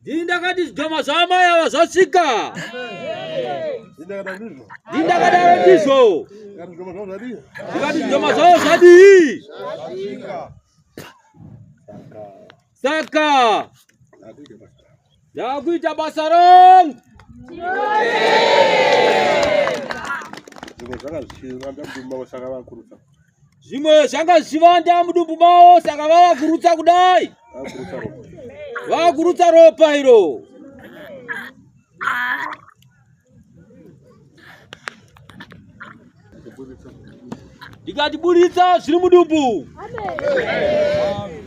Dinda kadis doma sama ya wasika. Dinda kada diso. Kadis doma so sadi. Saka. Jagu jabasarong. Zimwe sanga sivanda mudumbu mao saka wawa kurutsa kudai. Wa kurutsa ropa hiro. Dikatiburitsa zviri mudumbu. Amen.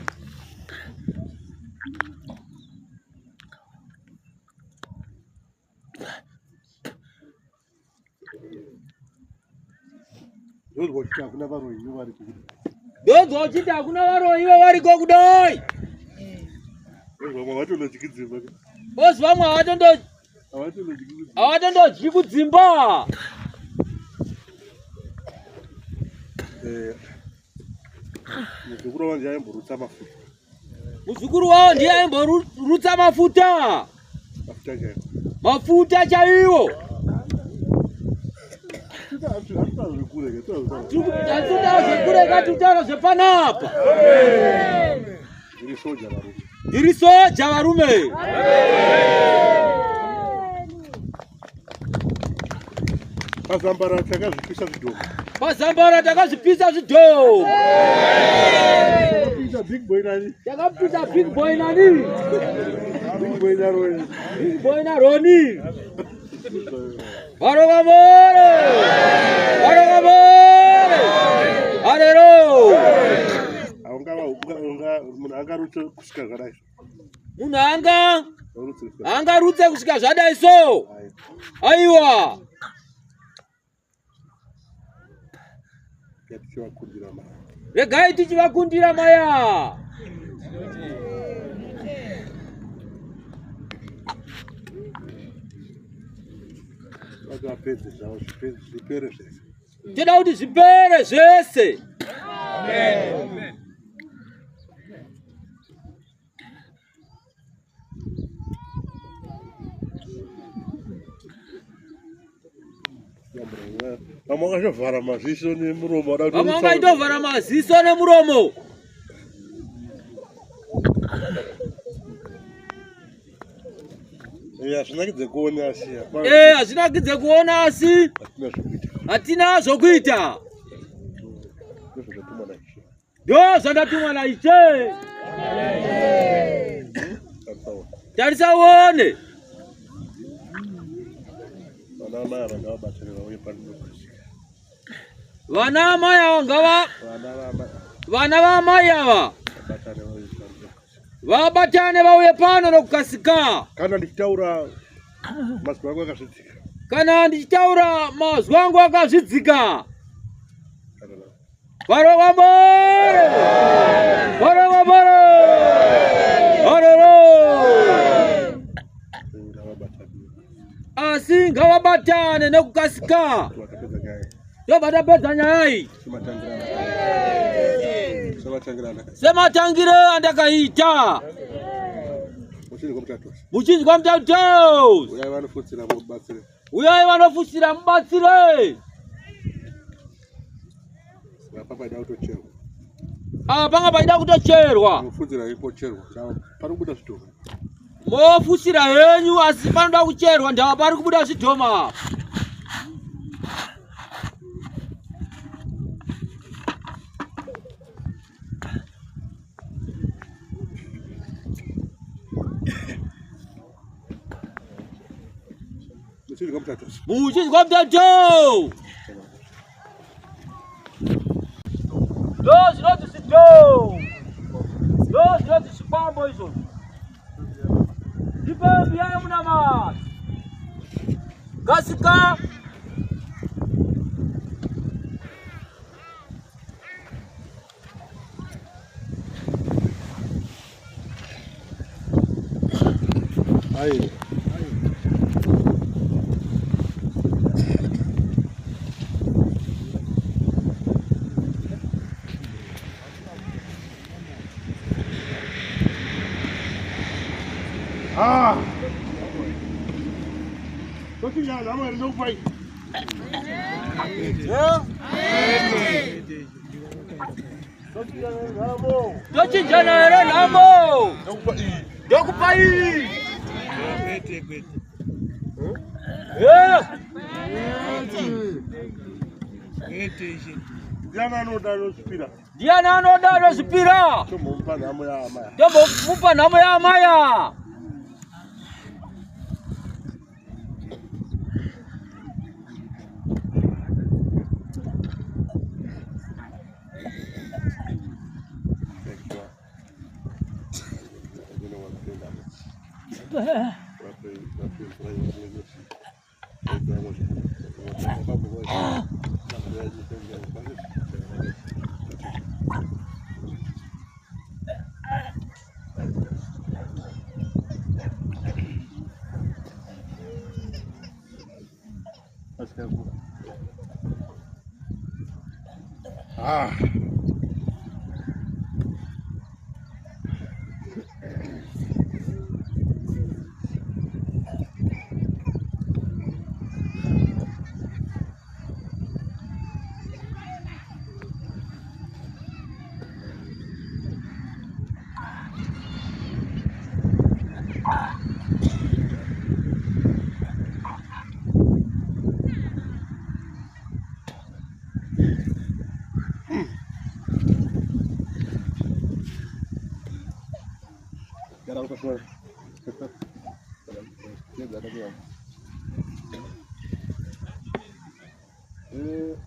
Dozo chita kuna varoi vari kokudai. Bosi vamwe avatondodyi kudzimba. Muzukuru wavo ndiye aimborutsa mafuta. Mafuta chaiwo. Turikuda tutaro zvepanapa. Ndiri soja varume. Pazambara takazvipisa zvidhoo. Takapisa big boy nani? Big boy na Roni. Varokamore. Angarutse kusika zvadai. Munhu angarutse kusika zvadai so. Aiwa. Regai tichivakundira maya. Toda kuti zvipere zvese. Amen. Vamangaitovhara maziso nemuromo. Vamangaitovhara maziso nemuromo. Hazvinakidze kuona asi. Hazvinakidze kuona asi. Hatina zvokuita. Ndo zvandatumwa naIshe. Tarisa uone. Vana mai ava ngava. Vana vamai ava. Vabatane vauye pano nokukasika. Kana ndichitaura mazwi angu akazvidzika. Kana ndichitaura mazwi angu akazvidzika. Varogambore. Varogambore. Asi ngavabatane nokukasika. Yobadapedza nyaya. Sematangire andakaita. Muchinzi kwa mutatu. Uyai vanofutsira mubatsire. Panga paida kutocherwa. Mofutsira henyu asi panoda kucherwa ndava pari kubuda zvidhoma. Muchinzi kwa mutatu. Zvinoti zvidho. Zvinoti zvipambo izvo. Ipembi yayo munamata. Kasika. Aí. Você já não é não vai. Tochi jana era namo. Doku pai. Diana no daro spira. Diana no daro spira. Tomo mpa namo ya amaya. Tomo mpa namo ya amaya.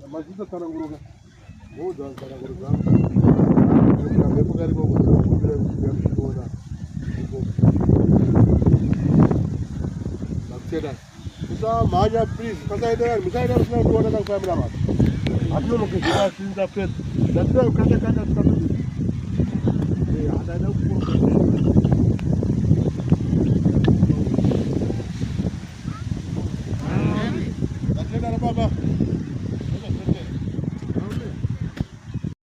Mas isso está na gruga. Vou dar na gruga. Eu também vou querer kedan. Bisa maja please. Kasa ida misai ida sna do na family ma. Atno mo ke sida sinda pet. Datwa kata kata statu. Ada ku.